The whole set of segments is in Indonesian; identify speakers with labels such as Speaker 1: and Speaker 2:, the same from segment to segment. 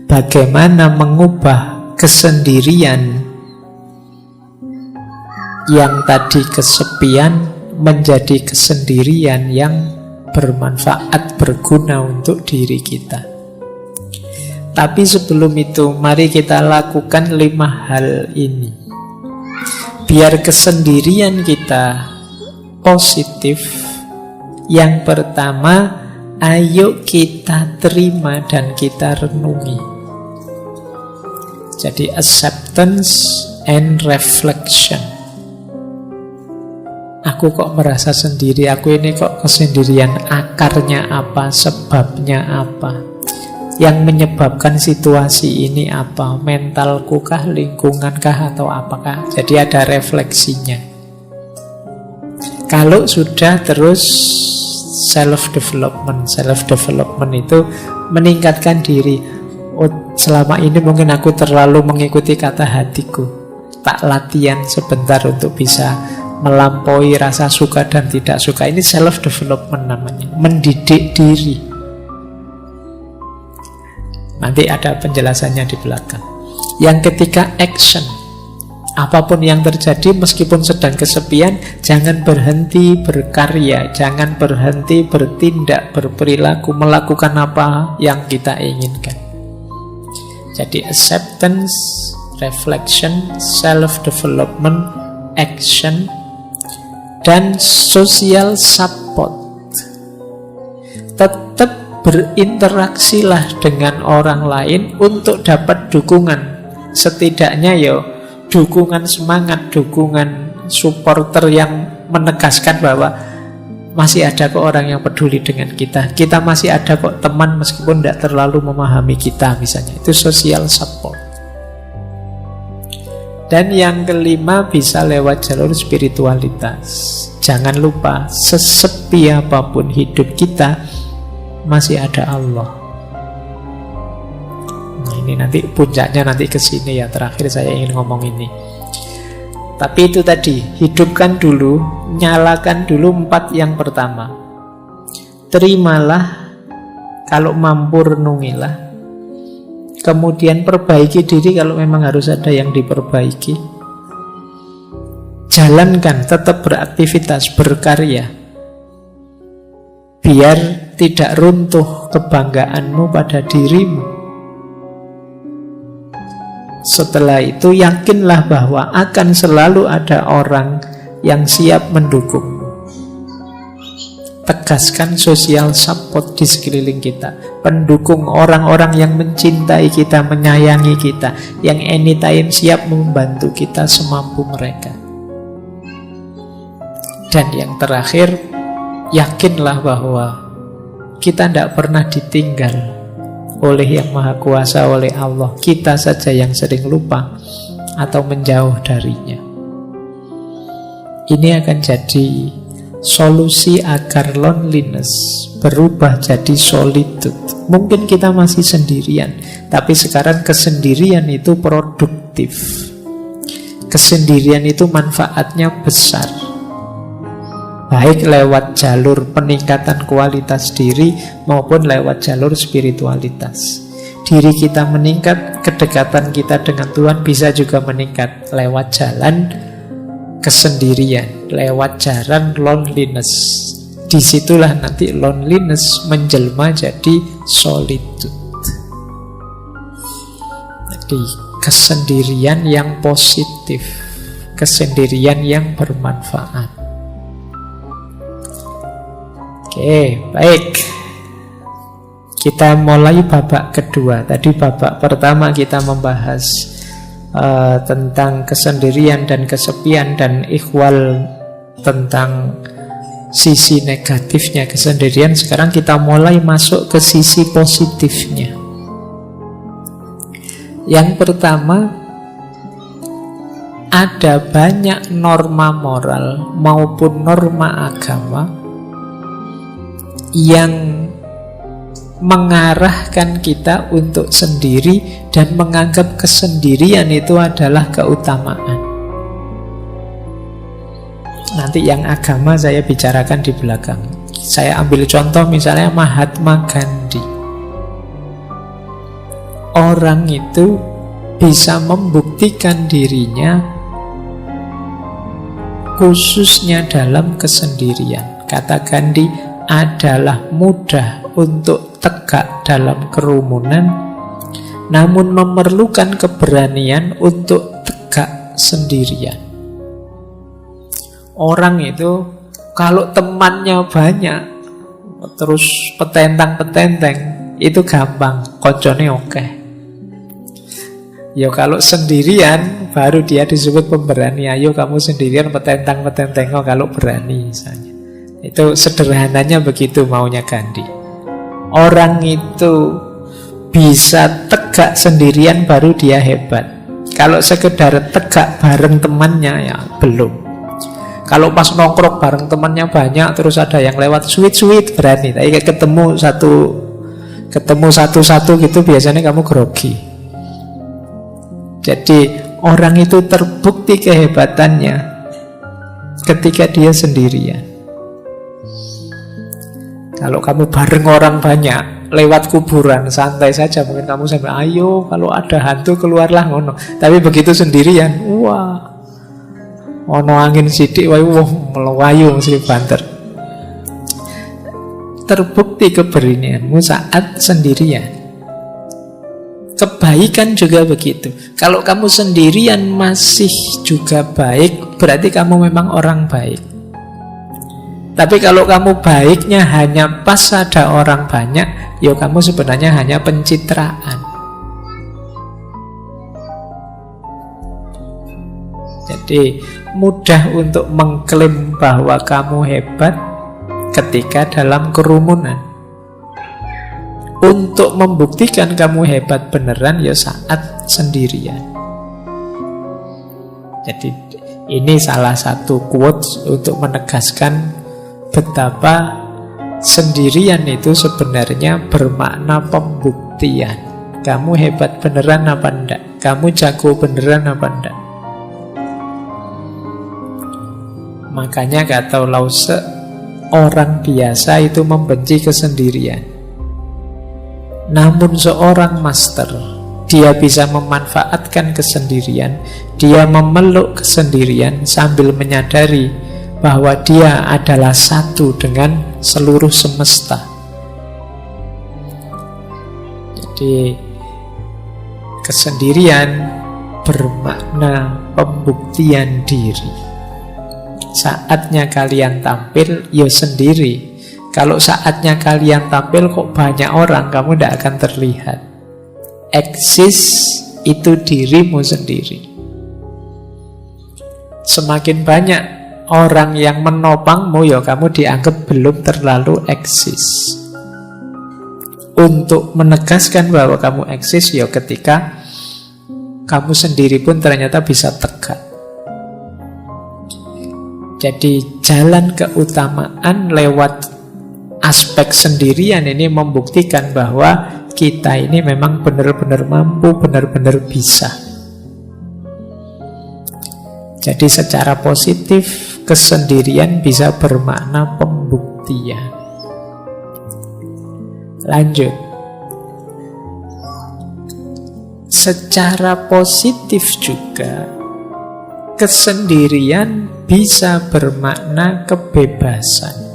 Speaker 1: bagaimana mengubah kesendirian yang tadi kesepian menjadi kesendirian yang bermanfaat, berguna untuk diri kita. Tapi sebelum itu, mari kita lakukan 5 hal ini. Biar kesendirian kita positif. Yang pertama, ayo kita terima dan kita renungi. Jadi acceptance and reflection. Aku kok merasa sendiri, aku ini kok kesendirian, akarnya apa, sebabnya apa, yang menyebabkan situasi ini apa, mentalku kah, lingkungan kah, atau apakah. Jadi ada refleksinya. Kalau sudah, terus self-development. Self-development itu meningkatkan diri. Oh, selama ini mungkin aku terlalu mengikuti kata hatiku. Tak latihan sebentar untuk bisa melampaui rasa suka dan tidak suka. Ini self-development namanya, mendidik diri. Nanti ada penjelasannya di belakang. Yang ketiga, action. Apapun yang terjadi, meskipun sedang kesepian, jangan berhenti berkarya, jangan berhenti bertindak, berperilaku, melakukan apa yang kita inginkan. Jadi acceptance, reflection, self-development, action, dan social support. Tetap berinteraksilah dengan orang lain untuk dapat dukungan. Setidaknya dukungan semangat, dukungan supporter yang menegaskan bahwa masih ada kok orang yang peduli dengan kita. Kita masih ada kok teman meskipun tidak terlalu memahami kita misalnya. Itu social support. Dan yang kelima, bisa lewat jalur spiritualitas. Jangan lupa, sesepi apapun hidup kita, masih ada Allah. Nah, ini nanti puncaknya nanti ke sini ya. Terakhir saya ingin ngomong ini. Tapi itu tadi, hidupkan dulu, nyalakan dulu 4 yang pertama. Terimalah, kalau mampu renungilah. Kemudian perbaiki diri kalau memang harus ada yang diperbaiki. Jalankan, tetap beraktivitas, berkarya. Biar tidak runtuh kebanggaanmu pada dirimu. Setelah itu yakinlah bahwa akan selalu ada orang yang siap mendukung. Tegaskan social support di sekeliling kita. Pendukung, orang-orang yang mencintai kita, menyayangi kita, yang anytime siap membantu kita semampu mereka. Dan yang terakhir, yakinlah bahwa kita tidak pernah ditinggal oleh Yang Maha Kuasa, oleh Allah. Kita saja yang sering lupa atau menjauh darinya. Ini akan jadi solusi agar loneliness berubah jadi solitude. Mungkin kita masih sendirian, tapi sekarang kesendirian itu produktif. Kesendirian itu manfaatnya besar. Baik lewat jalur peningkatan kualitas diri maupun lewat jalur spiritualitas. Diri kita meningkat, kedekatan kita dengan Tuhan bisa juga meningkat lewat jalan kesendirian, lewat jalan loneliness. Disitulah nanti loneliness menjelma jadi solitude. Jadi kesendirian yang positif, kesendirian yang bermanfaat. Oke, baik. Kita mulai babak kedua. Tadi babak pertama kita membahas tentang kesendirian dan kesepian, dan ikhwal tentang sisi negatifnya kesendirian. Sekarang kita mulai masuk ke sisi positifnya. Yang pertama, ada banyak norma moral maupun norma agama yang mengarahkan kita untuk sendiri dan menganggap kesendirian itu adalah keutamaan. Nanti yang agama saya bicarakan di belakang. Saya ambil contoh misalnya Mahatma Gandhi. orang itu bisa membuktikan dirinya khususnya dalam kesendirian. Kata Gandhi, adalah mudah untuk tegak dalam kerumunan, namun memerlukan keberanian untuk tegak sendirian. Orang itu kalau temannya banyak, terus petentang-petenteng, itu gampang, koncone oke. Ya kalau sendirian, baru dia disebut pemberani. Ayo kamu sendirian petentang-petenteng kalau berani misalnya. Itu sederhananya begitu maunya Gandhi. Orang itu bisa tegak sendirian baru dia hebat. Kalau sekedar tegak bareng temannya ya belum. Kalau pas nongkrong bareng temannya banyak, terus ada yang lewat sweet berani. Tapi ketemu satu-satu gitu biasanya kamu grogi. Jadi orang itu terbukti kehebatannya ketika dia sendirian. Kalau kamu bareng orang banyak, lewat kuburan, santai saja, mungkin kamu sampai, ayo kalau ada hantu keluarlah ngono. Tapi begitu sendirian, wah, ono angin sidik, wah, melayu mesti banter. Terbukti keberanianmu saat sendirian. Kebaikan juga begitu. Kalau kamu sendirian masih juga baik, berarti kamu memang orang baik. Tapi kalau kamu baiknya hanya pas ada orang banyak, ya kamu sebenarnya hanya pencitraan. Jadi mudah untuk mengklaim bahwa kamu hebat ketika dalam kerumunan. Untuk membuktikan kamu hebat beneran ya saat sendirian. Jadi ini salah satu quotes untuk menegaskan betapa sendirian itu sebenarnya bermakna pembuktian. Kamu hebat beneran apa enggak? Kamu jago beneran apa enggak? Makanya kata Lause, orang biasa itu membenci kesendirian. Namun seorang master, dia bisa memanfaatkan kesendirian, dia memeluk kesendirian sambil menyadari bahwa dia adalah satu dengan seluruh semesta. Jadi kesendirian bermakna pembuktian diri. Saatnya kalian tampil, ya sendiri. Kalau saatnya kalian tampil kok banyak orang, kamu tidak akan terlihat. Eksis itu dirimu sendiri. Semakin banyak orang yang menopangmu, ya kamu dianggap belum terlalu eksis. Untuk menegaskan bahwa kamu eksis, ya ketika kamu sendiri pun ternyata bisa tegak. Jadi jalan keutamaan lewat aspek sendirian ini membuktikan bahwa kita ini memang benar-benar mampu, benar-benar bisa. Jadi secara positif kesendirian bisa bermakna pembuktian. Lanjut. Secara positif juga kesendirian bisa bermakna kebebasan.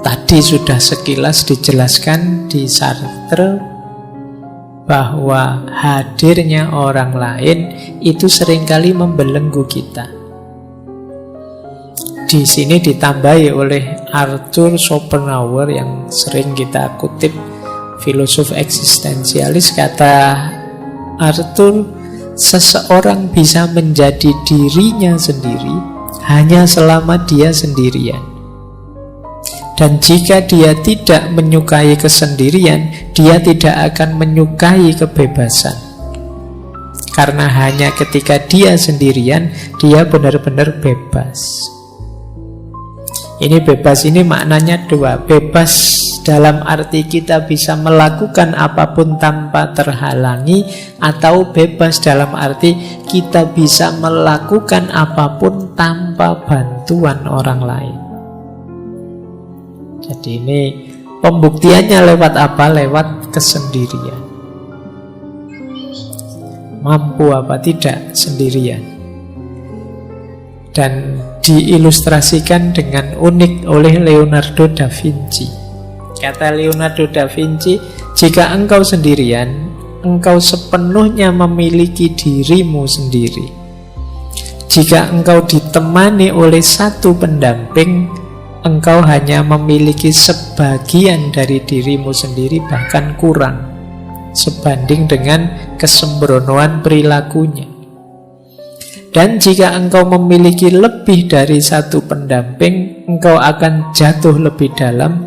Speaker 1: Tadi sudah sekilas dijelaskan di Sartre bahwa hadirnya orang lain itu seringkali membelenggu kita. Di sini ditambahi oleh Arthur Schopenhauer yang sering kita kutip, filosof eksistensialis. Kata Arthur, seseorang bisa menjadi dirinya sendiri hanya selama dia sendirian. Dan jika dia tidak menyukai kesendirian, dia tidak akan menyukai kebebasan. Karena hanya ketika dia sendirian, dia benar-benar bebas. Ini bebas ini maknanya dua. Bebas dalam arti kita bisa melakukan apapun tanpa terhalangi, atau bebas dalam arti kita bisa melakukan apapun tanpa bantuan orang lain. Jadi ini Pembuktiannya lewat apa? Lewat kesendirian. Mampu apa tidak sendirian. Dan diilustrasikan dengan unik oleh Leonardo da Vinci. Kata Leonardo da Vinci, jika engkau sendirian, engkau sepenuhnya memiliki dirimu sendiri. Jika engkau ditemani oleh satu pendamping, engkau hanya memiliki sebagian dari dirimu sendiri, bahkan kurang, sebanding dengan kesembronoan perilakunya. Dan jika engkau memiliki lebih dari satu pendamping, engkau akan jatuh lebih dalam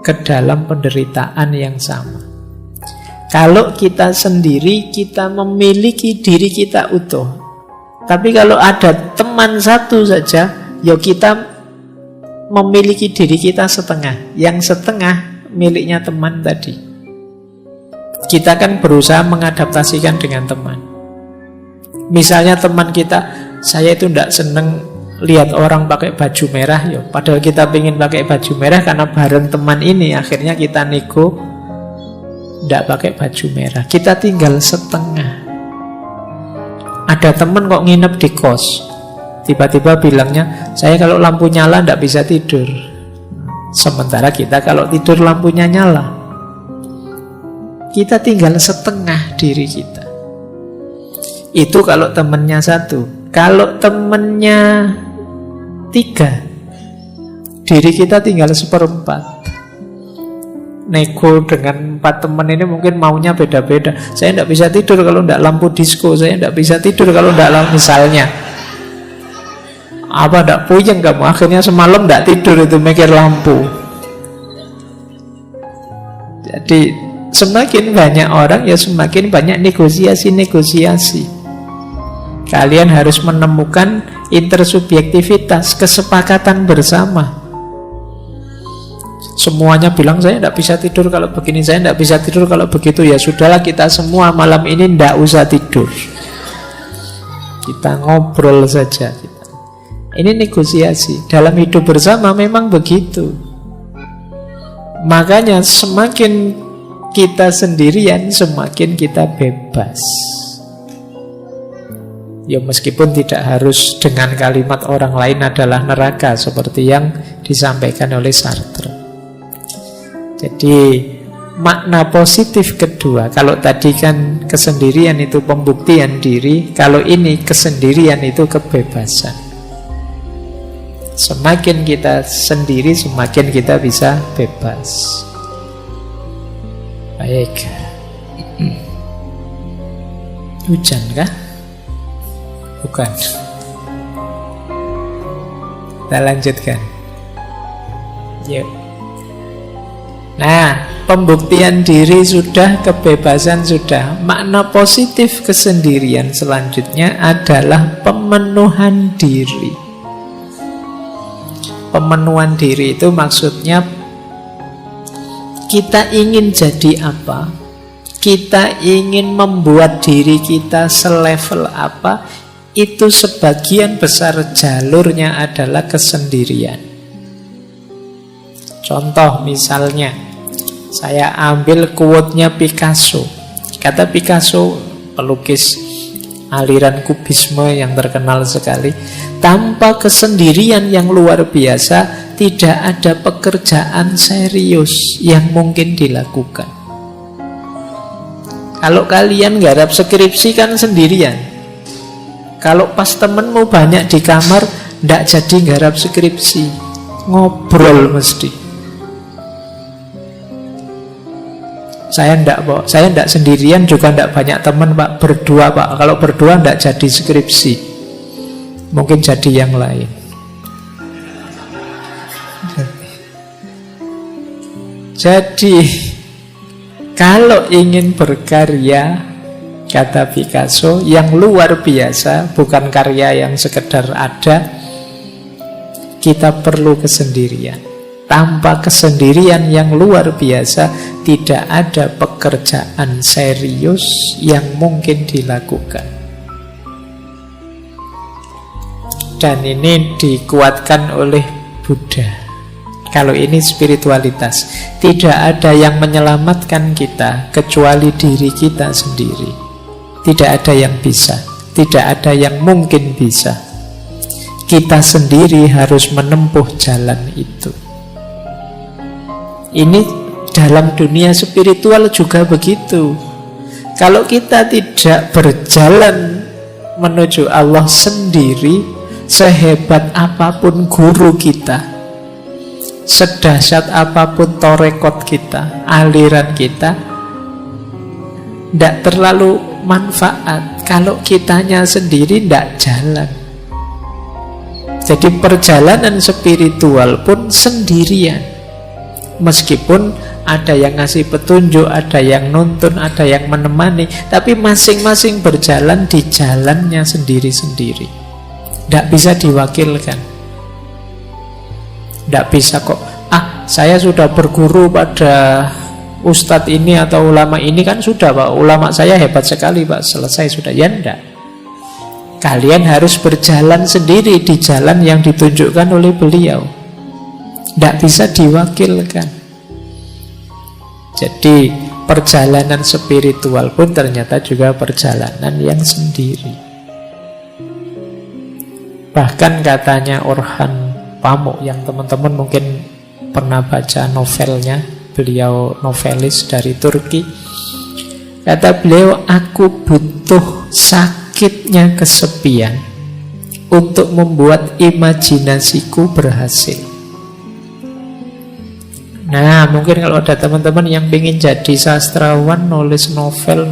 Speaker 1: ke dalam penderitaan yang sama. Kalau kita sendiri, kita memiliki diri kita utuh. Tapi kalau ada teman satu saja, ya kita memiliki diri kita setengah. Yang setengah miliknya teman tadi. Kita kan berusaha mengadaptasikan dengan teman. Misalnya teman kita, saya itu tidak seneng lihat orang pakai baju merah, ya. Padahal kita pengen pakai baju merah karena bareng teman ini, akhirnya kita nego tidak pakai baju merah. Kita tinggal setengah. Ada teman kok nginep di kos, tiba-tiba bilangnya, saya kalau lampu nyala tidak bisa tidur. Sementara kita kalau tidur lampunya nyala. Kita tinggal setengah diri kita. Itu kalau temennya satu. Kalau temennya 3, diri kita tinggal 1/4. Nego dengan 4 teman ini mungkin maunya beda-beda. Saya tidak bisa tidur kalau tidak lampu disco. Saya tidak bisa tidur kalau tidak lampu, misalnya. Apa tidak puyeng kamu? Akhirnya semalam tidak tidur itu mikir lampu. Jadi semakin banyak orang, ya semakin banyak negosiasi. Kalian harus menemukan intersubjektivitas, kesepakatan bersama. Semuanya bilang saya tidak bisa tidur kalau begini, saya tidak bisa tidur kalau begitu. Ya sudahlah, kita semua malam ini tidak usah tidur. Kita ngobrol saja. Ini negosiasi. Dalam hidup bersama memang begitu. Makanya semakin kita sendirian, semakin kita bebas. Ya meskipun tidak harus dengan kalimat orang lain adalah neraka, seperti yang disampaikan oleh Sartre. Jadi makna positif kedua, kalau tadi kan kesendirian itu pembuktian diri, kalau ini kesendirian itu kebebasan. Semakin kita sendiri, semakin kita bisa bebas. Baik. Hujan kah? Bukan. Kita lanjutkan. Yuk. Nah, pembuktian diri sudah, kebebasan sudah. Makna positif kesendirian selanjutnya adalah pemenuhan diri. Pemenuhan diri itu maksudnya kita ingin jadi apa? Kita ingin membuat diri kita selevel apa? Itu sebagian besar jalurnya adalah kesendirian. Contoh misalnya, saya ambil quote-nya Picasso. Kata Picasso, pelukis aliran kubisme yang terkenal sekali, tanpa kesendirian yang luar biasa, tidak ada pekerjaan serius yang mungkin dilakukan. Kalau kalian garap skripsi kan sendirian. Kalau pas temenmu banyak di kamar, ndak jadi garap skripsi, ngobrol mesti. Saya ndak sendirian, juga ndak banyak teman Pak, berdua Pak. Kalau berdua ndak jadi skripsi, mungkin jadi yang lain. Jadi kalau ingin berkarya, kata Picasso, yang luar biasa, bukan karya yang sekedar ada, kita perlu kesendirian. Tanpa kesendirian yang luar biasa, tidak ada pekerjaan serius yang mungkin dilakukan. Dan ini dikuatkan oleh Buddha. Kalau ini spiritualitas, tidak ada yang menyelamatkan kita kecuali diri kita sendiri. Tidak ada yang bisa, tidak ada yang mungkin bisa. Kita sendiri harus menempuh jalan itu. Ini dalam dunia spiritual juga begitu. Kalau kita tidak berjalan menuju Allah sendiri, sehebat apapun guru kita, sedahsyat apapun torekot kita, aliran kita, tidak terlalu manfaat kalau kitanya sendiri tidak jalan. Jadi perjalanan spiritual pun sendirian. Meskipun ada yang ngasih petunjuk, ada yang nuntun, ada yang menemani, tapi masing-masing berjalan di jalannya sendiri-sendiri. Tidak bisa diwakilkan. Tidak bisa kok, saya sudah berguru pada ustadz ini atau ulama ini, kan sudah Pak, ulama saya hebat sekali Pak, selesai sudah. Ya enggak. Kalian harus berjalan sendiri di jalan yang ditunjukkan oleh beliau. Tidak bisa diwakilkan. Jadi perjalanan spiritual pun ternyata juga perjalanan yang sendiri. Bahkan katanya Orhan Pamuk, yang teman-teman mungkin pernah baca novelnya, beliau novelis dari Turki. Kata beliau, aku butuh sakitnya kesepian untuk membuat imajinasiku berhasil. Nah, mungkin kalau ada teman-teman yang ingin jadi sastrawan, nulis novel,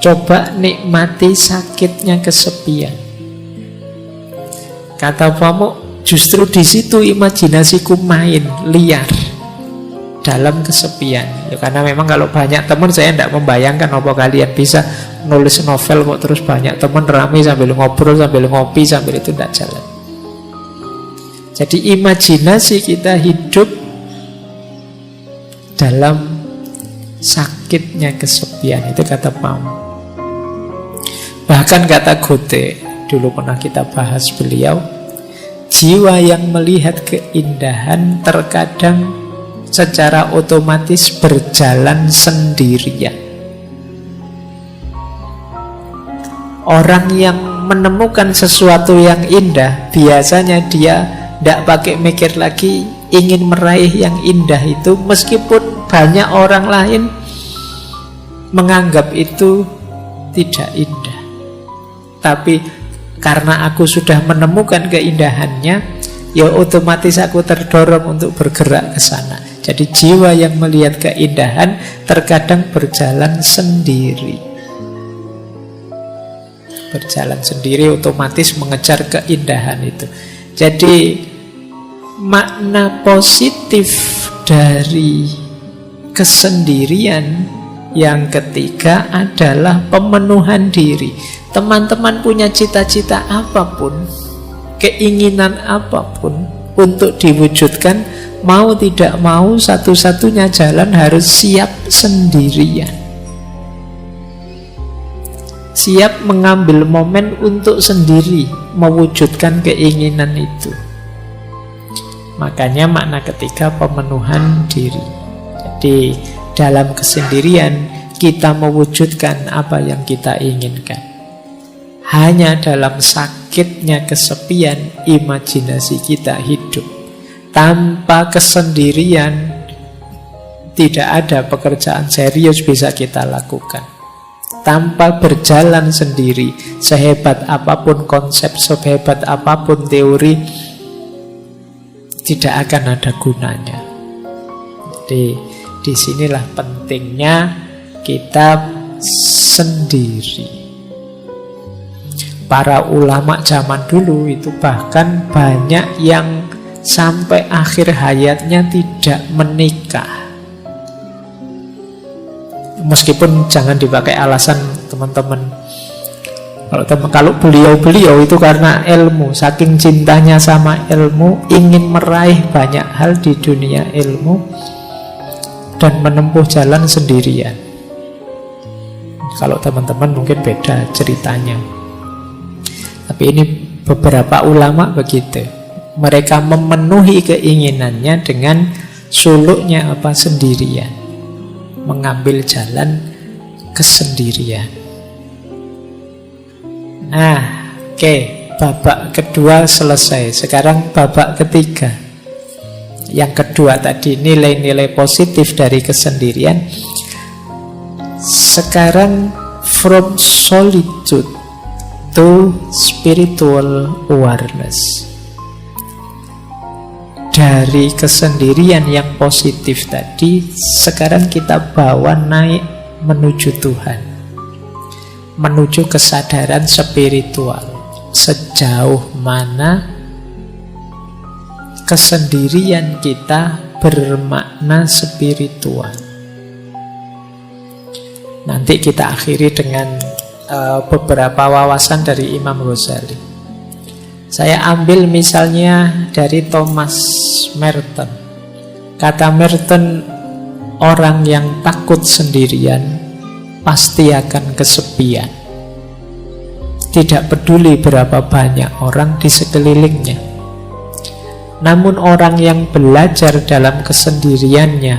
Speaker 1: coba nikmati sakitnya kesepian. Kata Pamuk, justru di situ imajinasiku main liar dalam kesepian. Ya, karena memang kalau banyak teman, saya tidak membayangkan apa kalian bisa nulis novel kok terus banyak teman rame sambil ngobrol, sambil ngopi, sambil itu tidak jalan. Jadi imajinasi kita hidup dalam sakitnya kesepian, itu kata Pamuk. Bahkan kata Goethe, dulu pernah kita bahas beliau, jiwa yang melihat keindahan terkadang secara otomatis berjalan sendirian. Orang yang menemukan sesuatu yang indah, biasanya dia tidak pakai mikir lagi, ingin meraih yang indah itu, meskipun banyak orang lain menganggap itu tidak indah. Tapi karena aku sudah menemukan keindahannya, ya otomatis aku terdorong untuk bergerak ke sana. Jadi jiwa yang melihat keindahan terkadang berjalan sendiri. Berjalan sendiri otomatis mengejar keindahan itu. Jadi makna positif dari kesendirian yang ketiga adalah pemenuhan diri. Teman-teman punya cita-cita apapun, keinginan apapun untuk diwujudkan, mau tidak mau satu-satunya jalan harus siap sendirian. Siap mengambil momen untuk sendiri mewujudkan keinginan itu. Makanya makna ketiga pemenuhan diri. Jadi dalam kesendirian kita mewujudkan apa yang kita inginkan. Hanya dalam sakitnya kesepian imajinasi kita hidup. Tanpa kesendirian tidak ada pekerjaan serius bisa kita lakukan. Tanpa berjalan sendiri, sehebat apapun konsep, sehebat apapun teori, tidak akan ada gunanya. Jadi disinilah pentingnya kita sendiri. Para ulama zaman dulu itu bahkan banyak yang sampai akhir hayatnya tidak menikah. Meskipun jangan dipakai alasan teman-teman. Kalau beliau itu karena ilmu, saking cintanya sama ilmu, ingin meraih banyak hal di dunia ilmu dan menempuh jalan sendirian. Kalau teman-teman mungkin beda ceritanya. Tapi ini beberapa ulama begitu. Mereka memenuhi keinginannya dengan suluknya apa? Sendirian. Mengambil jalan kesendirian. Nah, oke, babak kedua selesai. Sekarang babak ketiga. Yang kedua tadi nilai-nilai positif dari kesendirian. Sekarang from solitude to spiritual awareness. Dari kesendirian yang positif tadi, sekarang kita bawa naik menuju Tuhan, menuju kesadaran spiritual. Sejauh mana kesendirian kita bermakna spiritual. Nanti kita akhiri dengan beberapa wawasan dari Imam Ghazali. Saya ambil misalnya dari Thomas Merton. Kata Merton, orang yang takut sendirian pasti akan kesepian. Tidak peduli berapa banyak orang di sekelilingnya. Namun orang yang belajar dalam kesendiriannya,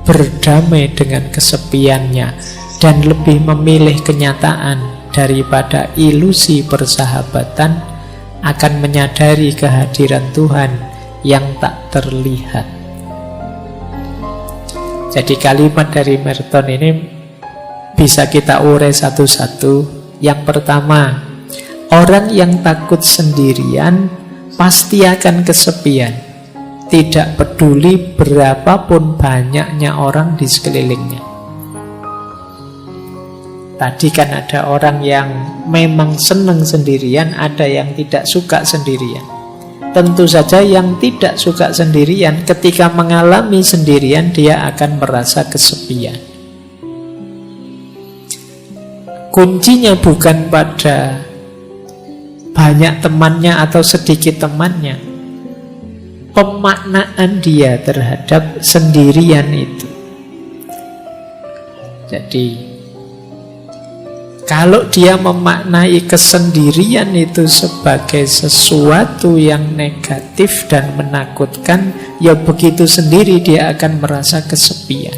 Speaker 1: berdamai dengan kesepiannya, dan lebih memilih kenyataan daripada ilusi persahabatan, akan menyadari kehadiran Tuhan yang tak terlihat. Jadi kalimat dari Merton ini bisa kita urai satu-satu. Yang pertama, orang yang takut sendirian pasti akan kesepian, tidak peduli berapapun banyaknya orang di sekelilingnya. Tadi kan ada orang yang memang senang sendirian, ada yang tidak suka sendirian. Tentu saja yang tidak suka sendirian, ketika mengalami sendirian, dia akan merasa kesepian. Kuncinya bukan pada banyak temannya atau sedikit temannya, pemaknaan dia terhadap sendirian itu. Jadi kalau dia memaknai kesendirian itu sebagai sesuatu yang negatif dan menakutkan, ya begitu sendiri dia akan merasa kesepian.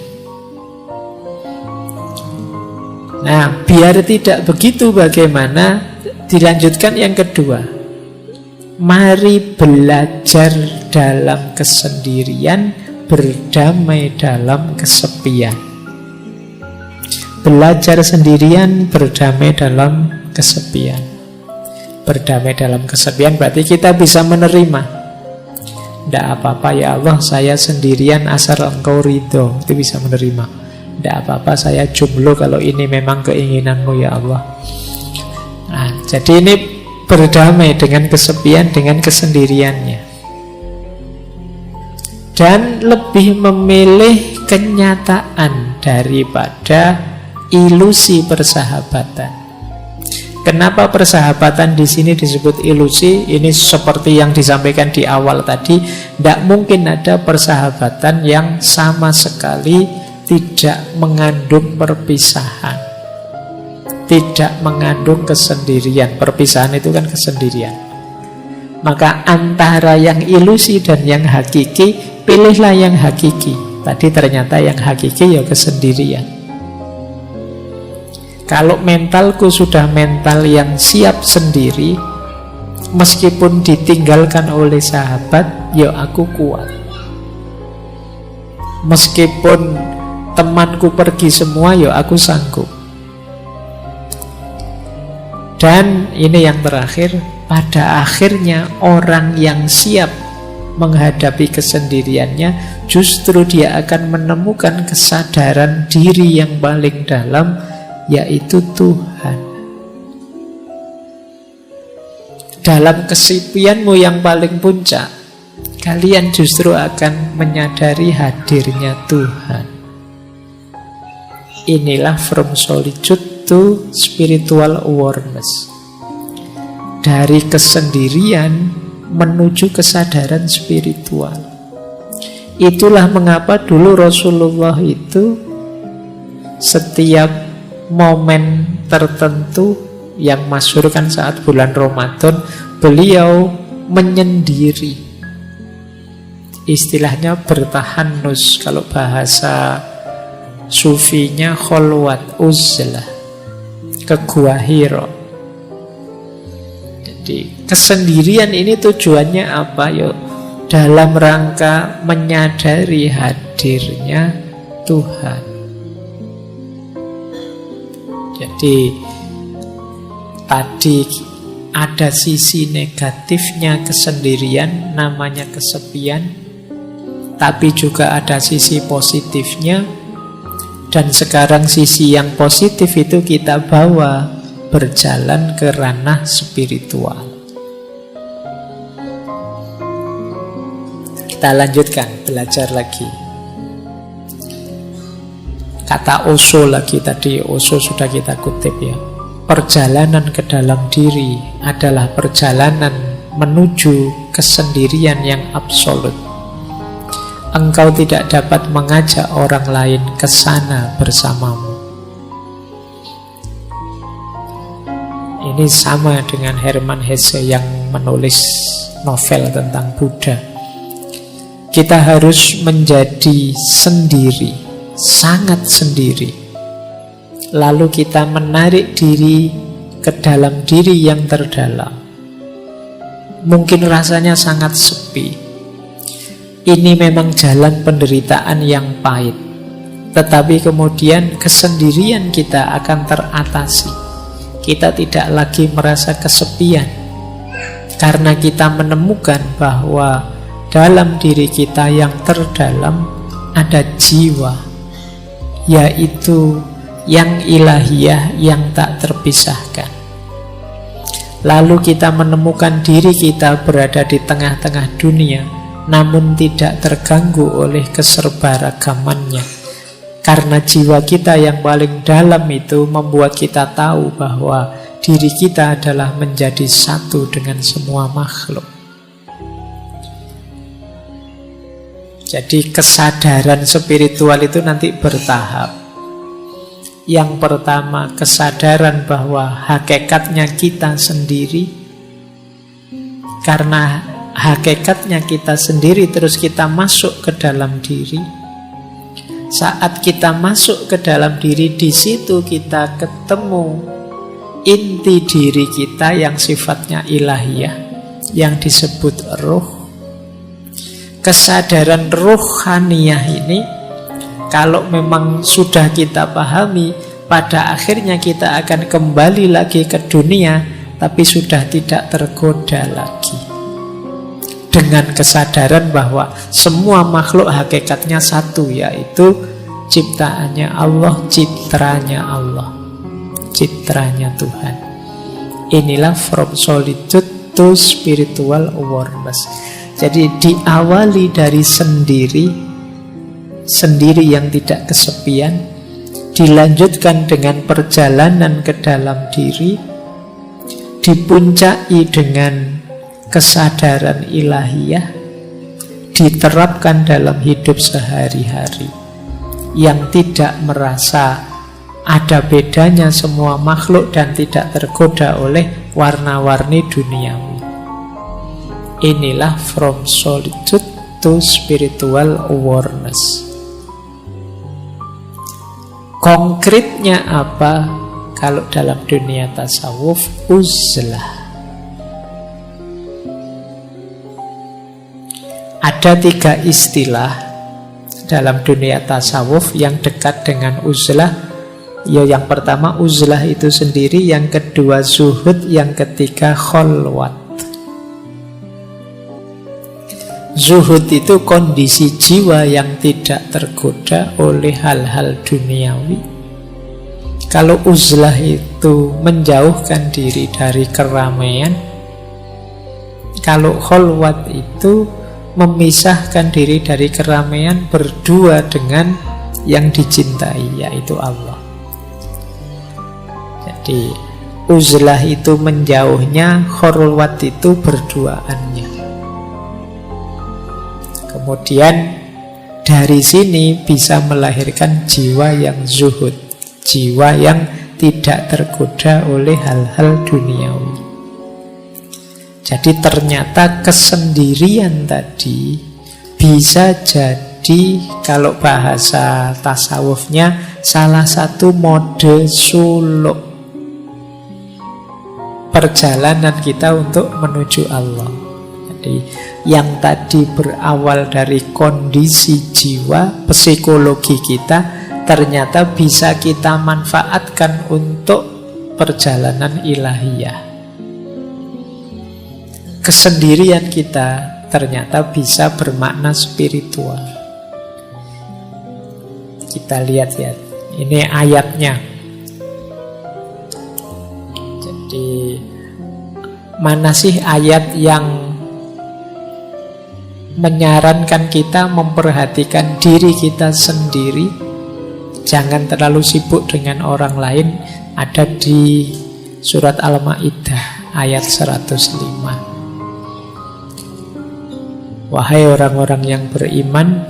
Speaker 1: Nah, biar tidak begitu bagaimana? Dilanjutkan yang kedua. Mari belajar dalam kesendirian, berdamai dalam kesepian. Belajar sendirian, berdamai dalam kesepian. Berdamai dalam kesepian berarti kita bisa menerima. Tidak apa-apa ya Allah, saya sendirian asal Engkau ridho. Itu bisa menerima. Tidak apa-apa, saya jomblo kalau ini memang keinginanmu ya Allah. Nah, jadi ini berdamai dengan kesepian, dengan kesendiriannya. Dan lebih memilih kenyataan daripada ilusi persahabatan. Kenapa persahabatan di sini disebut ilusi? Ini seperti yang disampaikan di awal tadi, tidak mungkin ada persahabatan yang sama sekali tidak mengandung perpisahan, tidak mengandung kesendirian. Perpisahan itu kan kesendirian. Maka antara yang ilusi dan yang hakiki, pilihlah yang hakiki. Tadi ternyata yang hakiki ya kesendirian. Kalau mentalku sudah mental yang siap sendiri, meskipun ditinggalkan oleh sahabat, ya aku kuat. Meskipun temanku pergi semua, ya aku sanggup. Dan ini yang terakhir, pada akhirnya orang yang siap menghadapi kesendiriannya, justru dia akan menemukan kesadaran diri yang paling dalam, yaitu Tuhan. Dalam kesepianmu yang paling puncak, kalian justru akan menyadari hadirnya Tuhan. Inilah from solitude to spiritual awareness. Dari kesendirian menuju kesadaran spiritual. Itulah mengapa dulu Rasulullah itu setiap momen tertentu yang masyhur kan saat bulan Ramadan, beliau menyendiri. istilahnya bertahanus. Kalau bahasa sufinya kholwat, uzlah, ke Gua Hira. Jadi kesendirian ini tujuannya apa? Yuk, dalam rangka menyadari hadirnya Tuhan. Jadi tadi ada sisi negatifnya kesendirian, namanya kesepian, tapi juga ada sisi positifnya. Dan sekarang sisi yang positif itu kita bawa berjalan ke ranah spiritual. Kita lanjutkan, belajar lagi. Kata Osho lagi tadi, Osho sudah kita kutip ya. Perjalanan ke dalam diri adalah perjalanan menuju kesendirian yang absolut. Engkau tidak dapat mengajak orang lain ke sana bersamamu. Ini sama dengan Hermann Hesse yang menulis novel tentang Buddha. Kita harus menjadi sendiri, sangat sendiri. Lalu kita menarik diri ke dalam diri yang terdalam. Mungkin rasanya sangat sepi. Ini memang jalan penderitaan yang pahit. Tetapi kemudian kesendirian kita akan teratasi. Kita tidak lagi merasa kesepian. Karena kita menemukan bahwa dalam diri kita yang terdalam ada jiwa, yaitu yang ilahiyah yang tak terpisahkan. Lalu kita menemukan diri kita berada di tengah-tengah dunia, namun tidak terganggu oleh keserbaragamannya. Karena jiwa kita yang paling dalam itu membuat kita tahu bahwa diri kita adalah menjadi satu dengan semua makhluk. Jadi kesadaran spiritual itu nanti bertahap. Yang pertama, kesadaran bahwa hakikatnya kita sendiri. Karena hakikatnya kita sendiri, terus kita masuk ke dalam diri. Saat kita masuk ke dalam diri, di situ kita ketemu inti diri kita yang sifatnya ilahiyah, yang disebut ruh. Kesadaran ruhaniyah ini, kalau memang sudah kita pahami, pada akhirnya kita akan kembali lagi ke dunia, tapi sudah tidak tergoda lagi. Dengan kesadaran bahwa semua makhluk hakikatnya satu, yaitu ciptaannya Allah, citranya Allah, citranya Tuhan. Inilah from solitude to spiritual awareness. Jadi diawali dari sendiri, sendiri yang tidak kesepian, dilanjutkan dengan perjalanan ke dalam diri, dipuncai dengan kesadaran ilahiyah, diterapkan dalam hidup sehari-hari, yang tidak merasa ada bedanya semua makhluk dan tidak tergoda oleh warna-warni duniawi. Inilah from solitude to spiritual awareness. Konkretnya apa kalau dalam dunia tasawuf? Uzlah. Ada 3 istilah dalam dunia tasawuf yang dekat dengan uzlah. Ya, yang pertama uzlah itu sendiri, yang kedua zuhud, yang ketiga kholwat. Zuhud itu kondisi jiwa yang tidak tergoda oleh hal-hal duniawi. Kalau uzlah itu menjauhkan diri dari keramaian. Kalau kholwat itu memisahkan diri dari keramaian, berdua dengan yang dicintai, yaitu Allah. Jadi uzlah itu menjauhnya, kholwat itu berduaannya. Kemudian dari sini bisa melahirkan jiwa yang zuhud, jiwa yang tidak tergoda oleh hal-hal duniawi. Jadi ternyata kesendirian tadi bisa jadi kalau bahasa tasawufnya salah satu mode suluk perjalanan kita untuk menuju Allah. Jadi yang tadi berawal dari kondisi jiwa, psikologi kita, ternyata bisa kita manfaatkan untuk perjalanan ilahiyah. Kesendirian kita ternyata bisa bermakna spiritual. Kita lihat ya, ini ayatnya. Jadi mana sih ayat yang menyarankan kita memperhatikan diri kita sendiri, jangan terlalu sibuk dengan orang lain? Ada di surat Al-Maidah ayat 105. Wahai orang-orang yang beriman,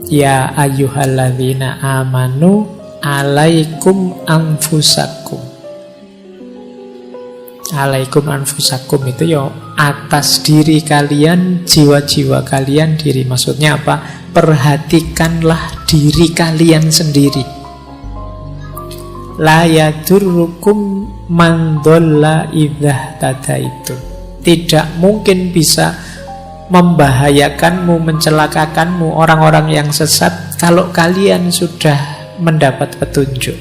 Speaker 1: ya ayyuhalladzina amanu alaikum anfusakum. Alaikum anfusakum itu ya atas diri kalian, jiwa-jiwa kalian diri. Maksudnya apa? Perhatikanlah diri kalian sendiri. La yadurrukum man dhalla idza tadaitu. Tidak mungkin bisa membahayakanmu, mencelakakanmu orang-orang yang sesat kalau kalian sudah mendapat petunjuk.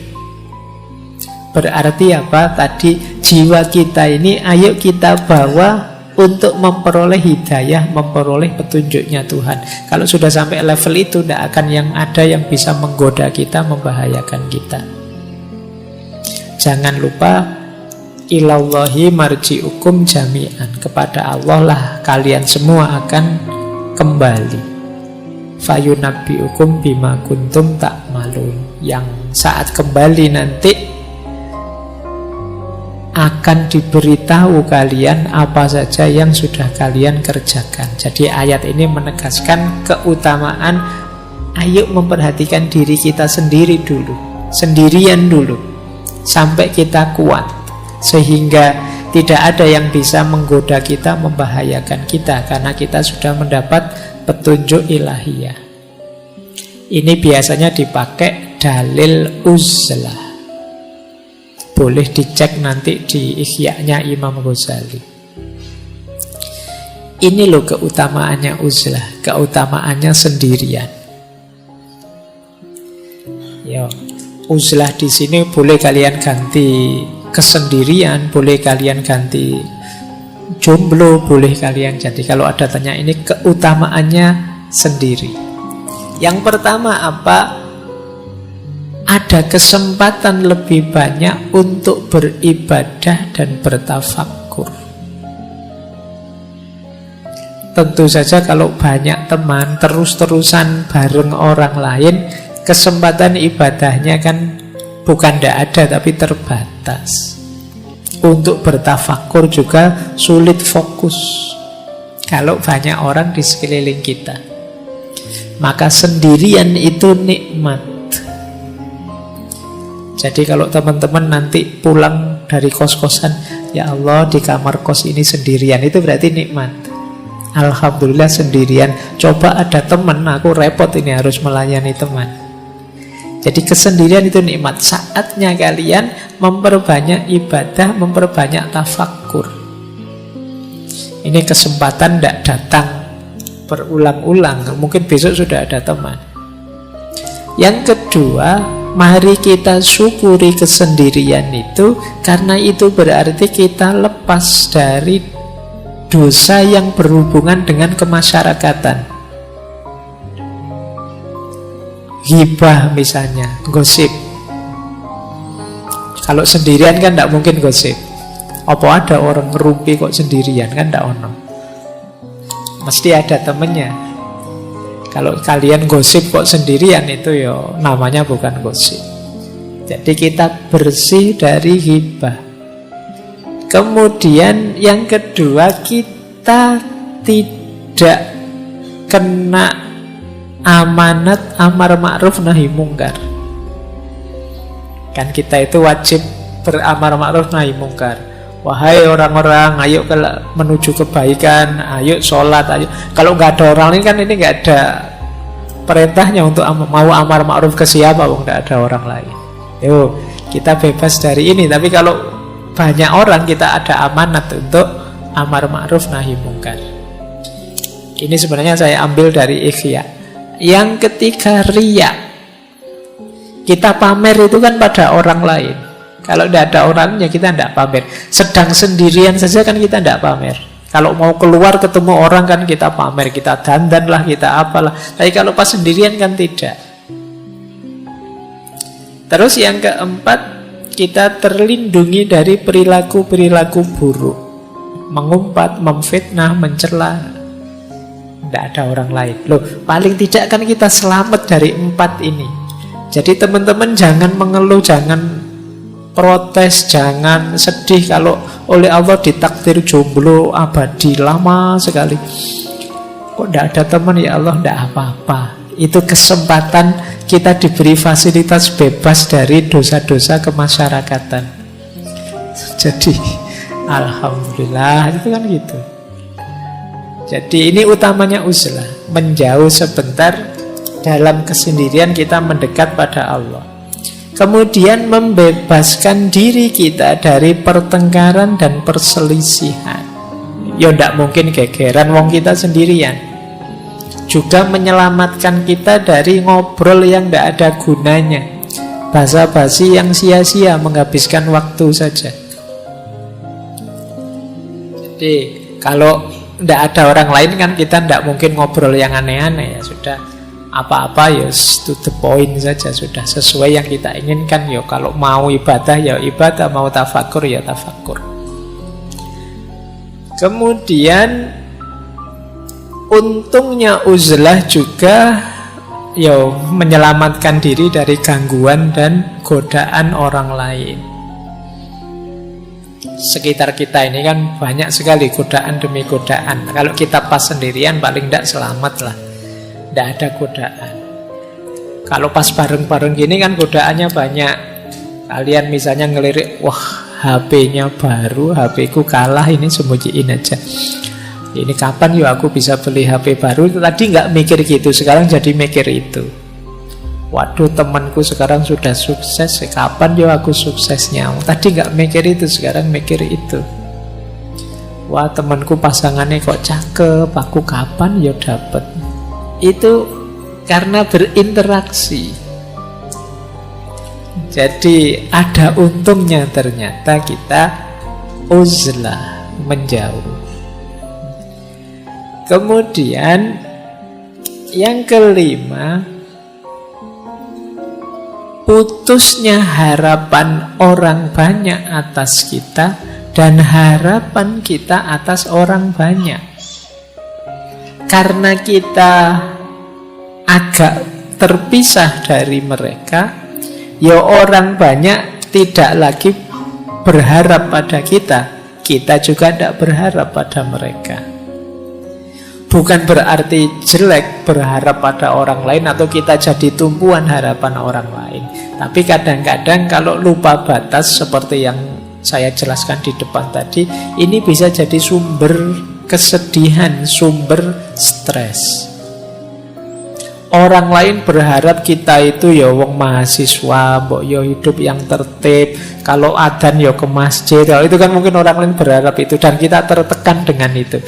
Speaker 1: Berarti apa? Tadi jiwa kita ini ayo kita bawa untuk memperoleh hidayah, memperoleh petunjuknya Tuhan. Kalau sudah sampai level itu, tidak akan yang ada yang bisa menggoda kita, membahayakan kita. Jangan lupa, ilallahi marji'ukum jami'an. Kepada Allah lah kalian semua akan kembali. Fayunabbi'ukum bima kuntum ta'malun. Yang saat kembali nanti akan diberitahu kalian apa saja yang sudah kalian kerjakan. Jadi ayat ini menegaskan keutamaan ayo memperhatikan diri kita sendiri dulu, sendirian dulu, sampai kita kuat, sehingga tidak ada yang bisa menggoda kita, membahayakan kita, karena kita sudah mendapat petunjuk ilahiyah. Ini biasanya dipakai dalil uzlah. Boleh dicek nanti di Ihya-nya Imam Ghazali. Ini loh keutamaannya uzlah, keutamaannya sendirian. Yo, uzlah di sini boleh kalian ganti kesendirian, boleh kalian ganti jomblo, boleh kalian. Jadi kalau ada tanya ini keutamaannya sendiri. Yang pertama apa? Ada kesempatan lebih banyak untuk beribadah dan bertafakkur. Tentu saja kalau banyak teman terus-terusan bareng orang lain, kesempatan ibadahnya kan bukan tidak ada tapi terbatas. Untuk bertafakkur juga sulit fokus kalau banyak orang di sekeliling kita. Maka sendirian itu nikmat. Jadi kalau teman-teman nanti pulang dari kos-kosan, ya Allah di kamar kos ini sendirian, itu berarti nikmat. Alhamdulillah sendirian. Coba ada teman, aku repot ini harus melayani teman. Jadi kesendirian itu nikmat. Saatnya kalian memperbanyak ibadah, memperbanyak tafakkur. Ini kesempatan tidak datang berulang-ulang. Mungkin besok sudah ada teman. Yang kedua, mari kita syukuri kesendirian itu, karena itu berarti kita lepas dari dosa yang berhubungan dengan kemasyarakatan. Ghibah misalnya, gosip. Kalau sendirian kan tidak mungkin gosip. Apa ada orang ngerumpi kok sendirian? Kan tidak ono. Mesti ada temennya. Kalau kalian gosip kok sendirian, itu ya namanya bukan gosip. Jadi kita bersih dari ghibah. Kemudian yang kedua, kita tidak kena amanat amar ma'ruf nahi mungkar. Kan kita itu wajib beramar ma'ruf nahi mungkar. Wahai orang-orang, ayo menuju kebaikan, ayo sholat, ayo. Kalau nggak ada orang lain kan ini nggak ada perintahnya untuk mau amar ma'ruf ke siapa, nggak ada orang lain. Yuk, kita bebas dari ini. Tapi kalau banyak orang, kita ada amanat untuk amar ma'ruf nahi mungkar. Ini sebenarnya saya ambil dari Ikhya. Yang ketiga, riya. Kita pamer itu kan pada orang lain. Kalau tidak ada orangnya kita tidak pamer. Sedang sendirian saja kan kita tidak pamer. Kalau mau keluar ketemu orang kan kita pamer, kita dandan lah, kita apalah. Tapi kalau pas sendirian kan tidak. Terus yang keempat, kita terlindungi dari perilaku-perilaku buruk. Mengumpat, memfitnah, mencela. Tidak ada orang lain. Loh, paling tidak kan kita selamat dari 4 ini. Jadi teman-teman jangan mengeluh, jangan protes, jangan sedih kalau oleh Allah ditakdir jomblo abadi lama sekali. Kok tidak ada teman, ya Allah, tidak apa-apa. Itu kesempatan kita diberi fasilitas bebas dari dosa-dosa kemasyarakatan. Jadi alhamdulillah, itu kan gitu. Jadi ini utamanya uzlah, menjauh sebentar dalam kesendirian, kita mendekat pada Allah. Kemudian membebaskan diri kita dari pertengkaran dan perselisihan. Ya tidak mungkin gegeran wong kita sendirian. Juga menyelamatkan kita dari ngobrol yang tidak ada gunanya, basa-basi yang sia-sia, menghabiskan waktu saja. Jadi kalau tidak ada orang lain kan kita tidak mungkin ngobrol yang aneh-aneh, ya sudah. Apa-apa ya to the point saja, sudah sesuai yang kita inginkan. Ya kalau mau ibadah ya ibadah, mau tafakur ya tafakur. Kemudian untungnya uzlah juga ya menyelamatkan diri dari gangguan dan godaan orang lain. Sekitar kita ini kan banyak sekali godaan demi godaan. Kalau kita pas sendirian paling tidak selamat lah, tidak ada godaan. Kalau pas bareng-bareng gini kan godaannya banyak. Kalian misalnya ngelirik, wah HP-nya baru, HP-ku kalah, ini sembunyiin aja. Ini kapan yuk aku bisa beli HP baru? Tadi nggak mikir gitu, sekarang jadi mikir itu. Waduh, temanku sekarang sudah sukses, kapan yuk aku suksesnya? Tadi nggak mikir itu, sekarang mikir itu. Wah, temanku pasangannya kok cakep, aku kapan yuk dapet? Itu karena berinteraksi. Jadi ada untungnya ternyata kita uzlah, menjauh. Kemudian yang kelima, putusnya harapan orang banyak atas kita dan harapan kita atas orang banyak. Karena kita agak terpisah dari mereka, ya orang banyak tidak lagi berharap pada kita, kita juga tidak berharap pada mereka. Bukan berarti jelek berharap pada orang lain atau kita jadi tumpuan harapan orang lain. Tapi kadang-kadang kalau lupa batas seperti yang saya jelaskan di depan tadi, ini bisa jadi sumber kesedihan, sumber stres. Orang lain berharap kita itu ya wong mahasiswa, mbok yo hidup yang tertib, kalau adzan ya ke masjid. Itu kan mungkin orang lain berharap itu dan kita tertekan dengan itu.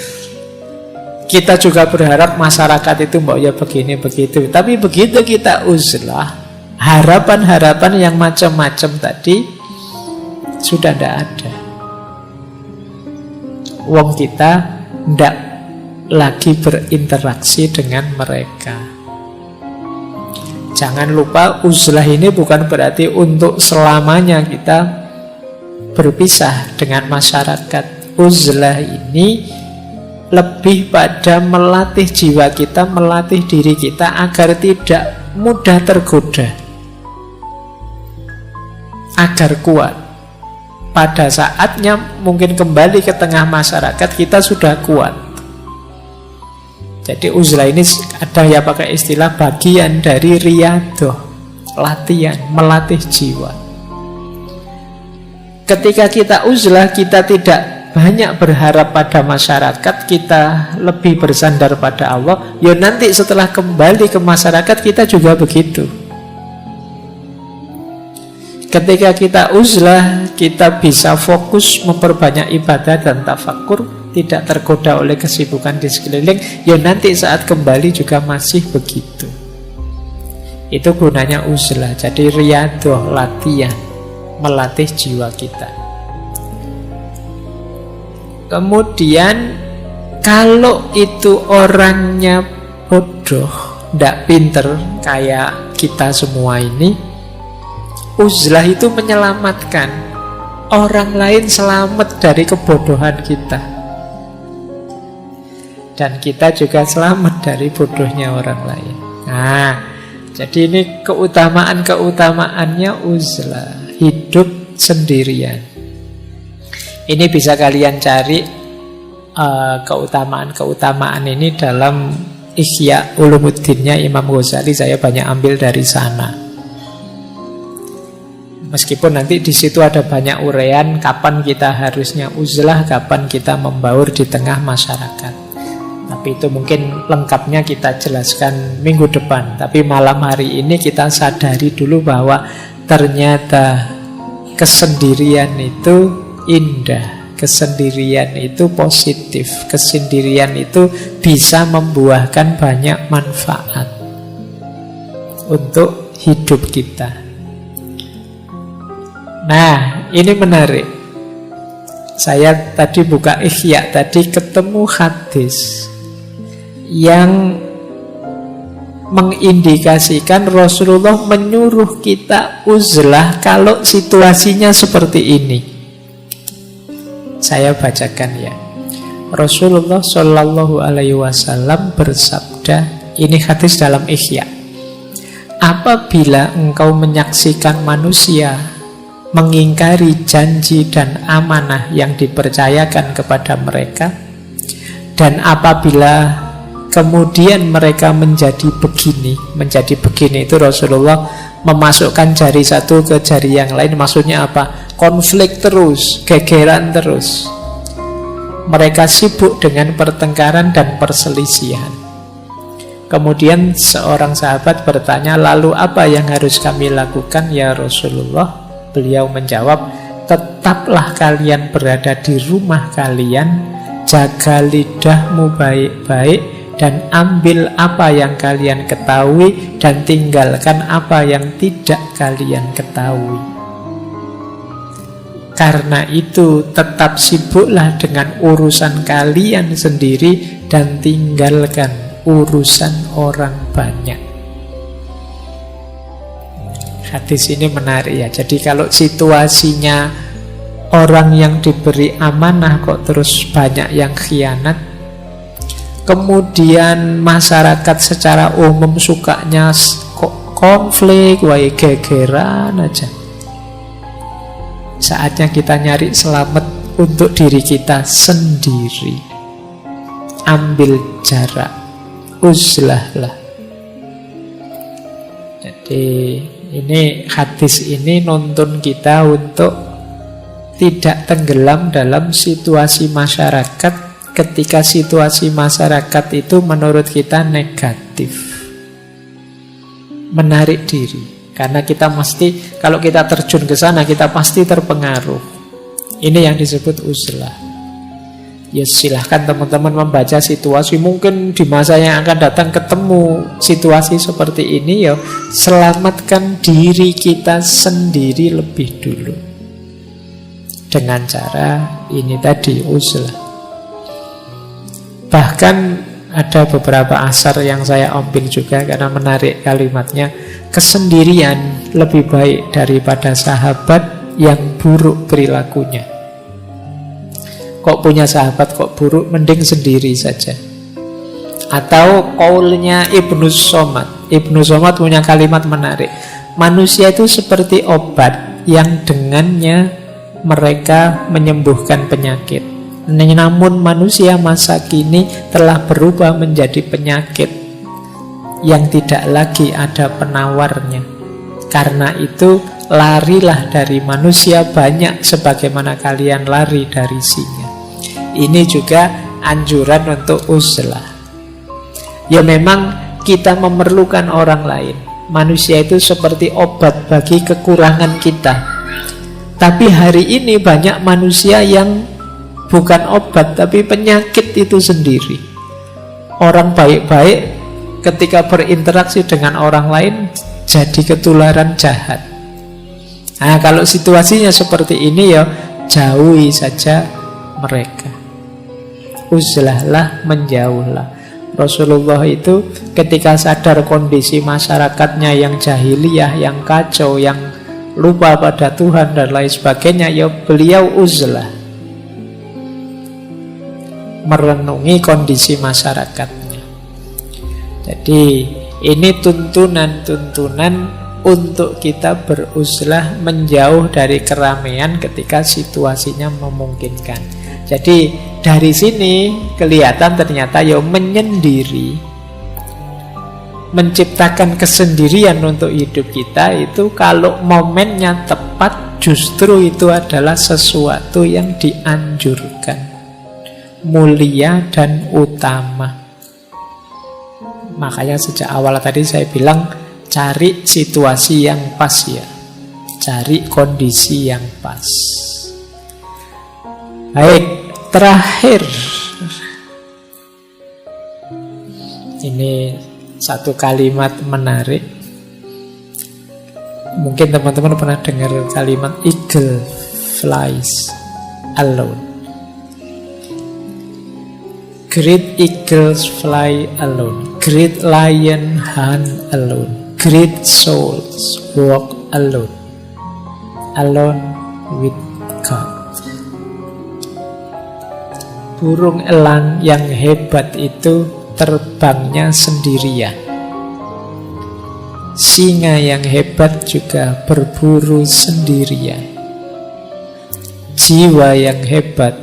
Speaker 1: Kita juga berharap masyarakat itu mbok ya begini begitu. Tapi begitu kita uzlah, harapan-harapan yang macam-macam tadi sudah tidak ada. Wong kita tidak lagi berinteraksi dengan mereka. Jangan lupa uzlah ini bukan berarti untuk selamanya kita berpisah dengan masyarakat. Uzlah ini lebih pada melatih jiwa kita, melatih diri kita agar tidak mudah tergoda, agar kuat. Pada saatnya mungkin kembali ke tengah masyarakat kita sudah kuat. Jadi uzlah ini ada ya pakai istilah bagian dari riyadhah, latihan, melatih jiwa. Ketika kita uzlah, kita tidak banyak berharap pada masyarakat, kita lebih bersandar pada Allah. Ya nanti setelah kembali ke masyarakat kita juga begitu. Ketika kita uzlah, kita bisa fokus memperbanyak ibadah dan tafakur, tidak tergoda oleh kesibukan di sekeliling. Ya nanti saat kembali juga masih begitu. Itu gunanya uzlah. Jadi riyadah, latihan, melatih jiwa kita. Kemudian kalau itu orangnya bodoh, tidak pinter kayak kita semua ini, uzlah itu menyelamatkan orang lain, selamat dari kebodohan kita, dan kita juga selamat dari bodohnya orang lain. Nah, jadi ini keutamaan-keutamaannya uzlah, hidup sendirian. Ini bisa kalian cari keutamaan-keutamaan ini dalam Ihya Ulumuddinnya Imam Ghazali. Saya banyak ambil dari sana. Meskipun nanti di situ ada banyak uraian kapan kita harusnya uzlah, kapan kita membaur di tengah masyarakat. Tapi itu mungkin lengkapnya kita jelaskan minggu depan. Tapi malam hari ini kita sadari dulu bahwa ternyata kesendirian itu indah, kesendirian itu positif, kesendirian itu bisa membuahkan banyak manfaat untuk hidup kita. Nah, ini menarik. Saya tadi buka Ihya, tadi ketemu hadis yang mengindikasikan Rasulullah menyuruh kita uzlah kalau situasinya seperti ini. Saya bacakan ya. Rasulullah Shallallahu Alaihi Wasallam bersabda, ini hadis dalam Ihya. Apabila engkau menyaksikan manusia mengingkari janji dan amanah yang dipercayakan kepada mereka, dan apabila kemudian mereka menjadi begini itu Rasulullah memasukkan jari satu ke jari yang lain. Maksudnya apa? Konflik terus, gegeran terus. Mereka sibuk dengan pertengkaran dan perselisihan. Kemudian seorang sahabat bertanya, lalu apa yang harus kami lakukan ya Rasulullah? Beliau menjawab, tetaplah kalian berada di rumah kalian, jaga lidahmu baik-baik, dan ambil apa yang kalian ketahui, dan tinggalkan apa yang tidak kalian ketahui. Karena itu tetap sibuklah dengan urusan kalian sendiri, dan tinggalkan urusan orang banyak. Hadis ini menarik ya. Jadi kalau situasinya orang yang diberi amanah kok terus banyak yang khianat, kemudian masyarakat secara umum sukanya kok konflik, wae gegeran aja, saatnya kita nyari selamat untuk diri kita sendiri. Ambil jarak, uzlahlah. Jadi ini hadis ini nuntun kita untuk tidak tenggelam dalam situasi masyarakat ketika situasi masyarakat itu menurut kita negatif. Menarik diri. Karena kita mesti, kalau kita terjun ke sana, kita pasti terpengaruh. Ini yang disebut uzlah. Ya silahkan teman-teman membaca situasi. Mungkin di masa yang akan datang ketemu situasi seperti ini, ya selamatkan diri kita sendiri lebih dulu. Dengan cara ini tadi, uzlah. Bahkan ada beberapa asar yang saya ambil juga karena menarik kalimatnya. Kesendirian lebih baik daripada sahabat yang buruk perilakunya. Kok punya sahabat kok buruk, mending sendiri saja. Atau qaulnya Ibnu Somad. Ibnu Somad punya kalimat menarik. Manusia itu seperti obat yang dengannya mereka menyembuhkan penyakit. Namun manusia masa kini telah berubah menjadi penyakit yang tidak lagi ada penawarnya. Karena itu larilah dari manusia banyak sebagaimana kalian lari dari singa. Ini juga anjuran untuk uzlah. Ya memang kita memerlukan orang lain. Manusia itu seperti obat bagi kekurangan kita. Tapi hari ini banyak manusia yang bukan obat, tapi penyakit itu sendiri. Orang baik-baik ketika berinteraksi dengan orang lain jadi ketularan jahat. Nah, kalau situasinya seperti ini ya jauhi saja mereka. Uzlahlah, menjauhlah. Rasulullah itu ketika sadar kondisi masyarakatnya yang jahiliyah, yang kacau, yang lupa pada Tuhan dan lain sebagainya, ya beliau uzlah, merenungi kondisi masyarakatnya. Jadi ini tuntunan-tuntunan untuk kita beruzlah, menjauh dari keramaian ketika situasinya memungkinkan. Jadi dari sini kelihatan ternyata ya menyendiri, menciptakan kesendirian untuk hidup kita itu kalau momennya tepat, justru itu adalah sesuatu yang dianjurkan, mulia dan utama. Makanya sejak awal tadi saya bilang cari situasi yang pas ya, cari kondisi yang pas. Baik, terakhir ini satu kalimat menarik. Mungkin teman-teman pernah dengar kalimat eagle flies alone. Great eagles fly alone. Great lion hunt alone. Great souls walk alone. Alone with God. Burung elang yang hebat itu terbangnya sendirian. Singa yang hebat juga berburu sendirian. Jiwa yang hebat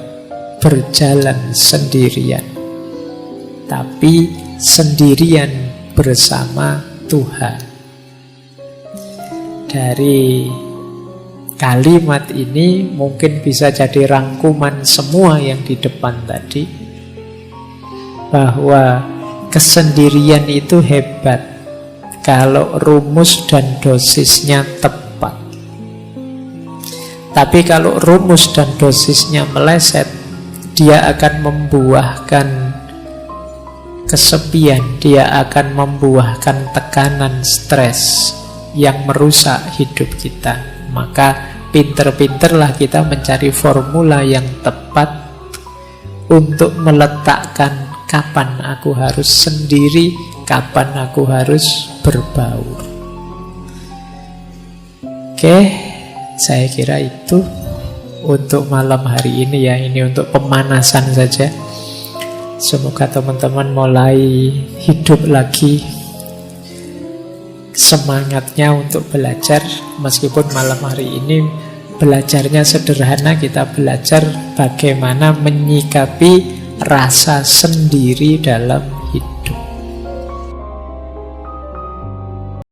Speaker 1: berjalan sendirian, tapi sendirian bersama Tuhan. Dari kalimat ini mungkin bisa jadi rangkuman semua yang di depan tadi, bahwa kesendirian itu hebat kalau rumus dan dosisnya tepat. Tapi kalau rumus dan dosisnya meleset, dia akan membuahkan kesepian, dia akan membuahkan tekanan, stres yang merusak hidup kita. Maka pinter-pinterlah kita mencari formula yang tepat untuk meletakkan kapan aku harus sendiri, kapan aku harus berbaur. Oke, saya kira itu untuk malam hari ini ya. Ini untuk pemanasan saja. Semoga teman-teman mulai hidup lagi semangatnya untuk belajar. Meskipun malam hari ini belajarnya sederhana, kita belajar bagaimana menyikapi rasa sendiri dalam